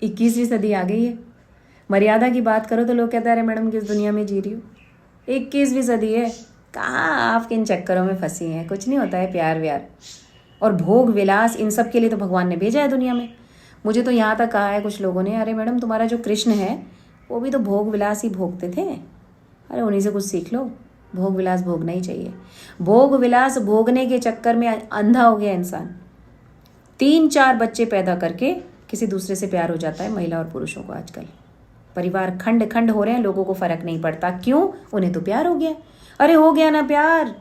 21वीं सदी आ गई है। मर्यादा की बात करो तो लोग कहते हैं अरे मैडम किस दुनिया में जी रही हो, 21वीं सदी है, कहाँ आप किन चक्करों में फंसी हैं। कुछ नहीं होता है प्यार व्यार और भोग विलास, इन सब के लिए तो भगवान ने भेजा है दुनिया में। मुझे तो यहाँ तक कहा है कुछ लोगों ने, अरे मैडम तुम्हारा जो कृष्ण है वो भी तो भोग विलास ही भोगते थे, अरे उन्हीं से कुछ सीख लो। भोग विलास भोगना ही चाहिए। भोग विलास भोगने के चक्कर में अंधा हो गया इंसान। 3-4 बच्चे पैदा करके किसी दूसरे से प्यार हो जाता है महिला और पुरुषों को। आजकल परिवार खंड खंड हो रहे हैं, लोगों को फर्क नहीं पड़ता। क्यों? उन्हें तो प्यार हो गया। अरे हो गया ना प्यार,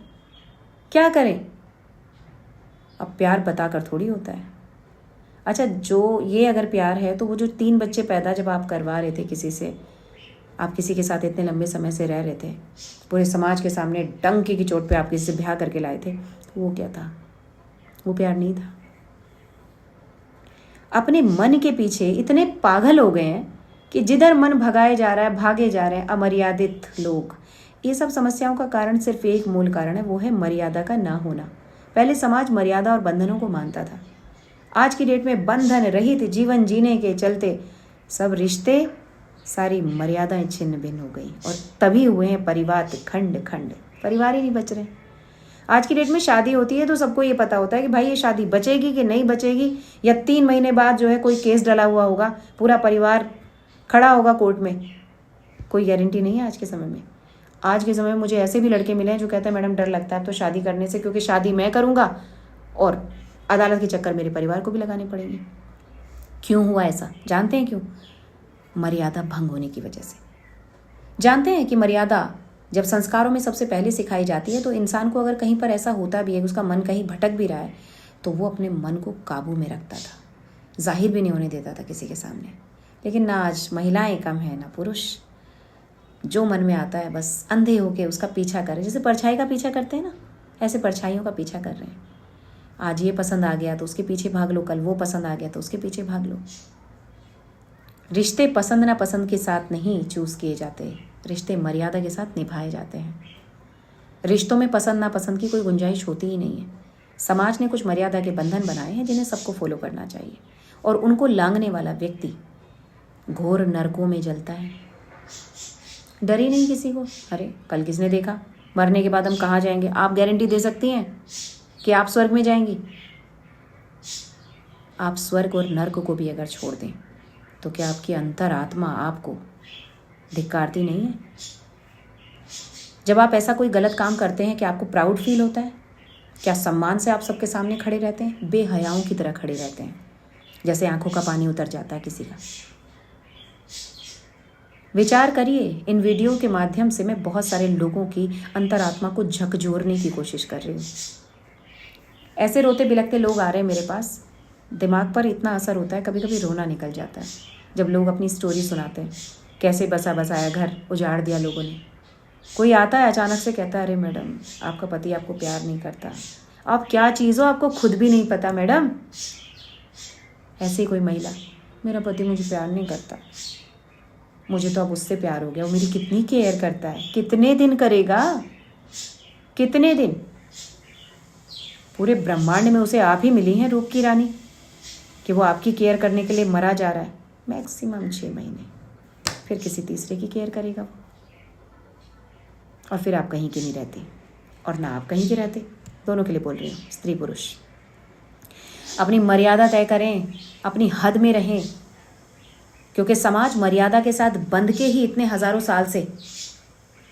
क्या करें? अब प्यार बताकर थोड़ी होता है। अच्छा, जो ये अगर प्यार है तो वो जो 3 बच्चे पैदा जब आप करवा रहे थे किसी से, आप किसी के साथ इतने लंबे समय से रह रहे थे, पूरे समाज के सामने डंके की चोट पे आप किसी से ब्याह करके लाए थे, वो क्या था? वो प्यार नहीं था। अपने मन के पीछे इतने पागल हो गए हैं कि जिधर मन भगाए जा रहा है भागे जा रहे हैं अमर्यादित लोग। ये सब समस्याओं का कारण सिर्फ एक मूल कारण है, वो है मर्यादा का ना होना। पहले समाज मर्यादा और बंधनों को मानता था। आज की डेट में बंधन रहित जीवन जीने के चलते सब रिश्ते, सारी मर्यादाएं छिन्न भिन्न हो गई और तभी हुए हैं परिवार खंड खंड। परिवार ही नहीं बच रहे। आज की डेट में शादी होती है तो सबको ये पता होता है कि भाई ये शादी बचेगी कि नहीं बचेगी, या 3 महीने बाद जो है कोई केस डला हुआ होगा, पूरा परिवार खड़ा होगा कोर्ट में। कोई गारंटी नहीं है आज के समय में। आज के समय में मुझे ऐसे भी लड़के मिले हैं जो कहते हैं मैडम डर लगता है तो शादी करने से, क्योंकि शादी मैं करूँगा और अदालत के चक्कर मेरे परिवार को भी लगाने पड़ेंगे। क्यों हुआ ऐसा? जानते हैं क्यों? मर्यादा भंग होने की वजह से। जानते हैं कि मर्यादा जब संस्कारों में सबसे पहले सिखाई जाती है तो इंसान को अगर कहीं पर ऐसा होता भी है, उसका मन कहीं भटक भी रहा है, तो वो अपने मन को काबू में रखता था, जाहिर भी नहीं होने देता था किसी के सामने। लेकिन ना आज महिलाएं कम है ना पुरुष, जो मन में आता है बस अंधे होके उसका पीछा कर रहे हैं। जैसे परछाई का पीछा करते हैं ना, ऐसे परछाइयों का पीछा कर रहे हैं। आज ये पसंद आ गया तो उसके पीछे भाग लो, कल वो पसंद आ गया तो उसके पीछे भाग लो। रिश्ते पसंद ना पसंद के साथ नहीं चूज़ किए जाते, रिश्ते मर्यादा के साथ निभाए जाते हैं। रिश्तों में पसंद ना पसंद की कोई गुंजाइश होती ही नहीं है। समाज ने कुछ मर्यादा के बंधन बनाए हैं जिन्हें सबको फॉलो करना चाहिए, और उनको लांघने वाला व्यक्ति घोर नरकों में जलता है। डर ही नहीं किसी को। अरे कल किसने देखा मरने के बाद हम कहाँ जाएंगे? आप गारंटी दे सकती हैं कि आप स्वर्ग में जाएंगी? आप स्वर्ग और नर्क को भी अगर छोड़ दें तो क्या आपकी अंतरात्मा आपको धिक्कारती नहीं है? जब आप ऐसा कोई गलत काम करते हैं क्या आपको प्राउड फील होता है? क्या सम्मान से आप सबके सामने खड़े रहते हैं? बेहयाओं की तरह खड़े रहते हैं, जैसे आंखों का पानी उतर जाता है किसी का। विचार करिए, इन वीडियो के माध्यम से मैं बहुत सारे लोगों की अंतरात्मा को झकझोरने की कोशिश कर रही हूँ। ऐसे रोते बिलखते लोग आ रहे हैं मेरे पास, दिमाग पर इतना असर होता है, कभी कभी रोना निकल जाता है जब लोग अपनी स्टोरी सुनाते हैं। कैसे बसा बसाया घर उजाड़ दिया लोगों ने। कोई आता है अचानक से कहता है अरे मैडम आपका पति आपको प्यार नहीं करता। आप क्या चीज़ हो आपको खुद भी नहीं पता मैडम। ऐसे ही कोई महिला, मेरा पति मुझे प्यार नहीं करता, मुझे तो अब उससे प्यार हो गया, वो मेरी कितनी केयर करता है। कितने दिन करेगा? कितने दिन? पूरे ब्रह्मांड में उसे आप ही मिली हैं रूप की रानी कि वो आपकी केयर करने के लिए मरा जा रहा है। मैक्सिमम 6 महीने, फिर किसी तीसरे की केयर करेगा वो, और फिर आप कहीं की नहीं रहती और ना आप कहीं के रहते। दोनों के लिए बोल रही हूँ, स्त्री पुरुष। अपनी मर्यादा तय करें, अपनी हद में रहें, क्योंकि समाज मर्यादा के साथ बंध के ही इतने हजारों साल से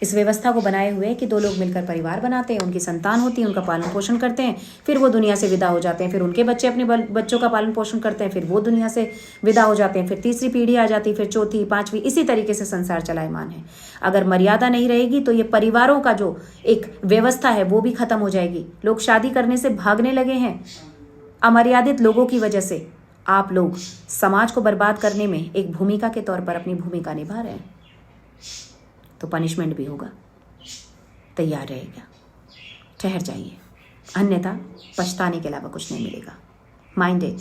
इस व्यवस्था को बनाए हुए कि 2 लोग मिलकर परिवार बनाते हैं, उनकी संतान होती है, उनका पालन पोषण करते हैं, फिर वो दुनिया से विदा हो जाते हैं, फिर उनके बच्चे अपने बच्चों का पालन पोषण करते हैं, फिर वो दुनिया से विदा हो जाते हैं, फिर तीसरी पीढ़ी आ जाती है, फिर चौथी, 5वीं, इसी तरीके से संसार चलायमान है। अगर मर्यादा नहीं रहेगी तो ये परिवारों का जो एक व्यवस्था है वो भी खत्म हो जाएगी। लोग शादी करने से भागने लगे हैं अमर्यादित लोगों की वजह से। आप लोग समाज को बर्बाद करने में एक भूमिका के तौर पर अपनी भूमिका निभा रहे हैं, तो पनिशमेंट भी होगा, तैयार रहेगा, ठहर जाइए, अन्यथा पछताने के अलावा कुछ नहीं मिलेगा। Mind it.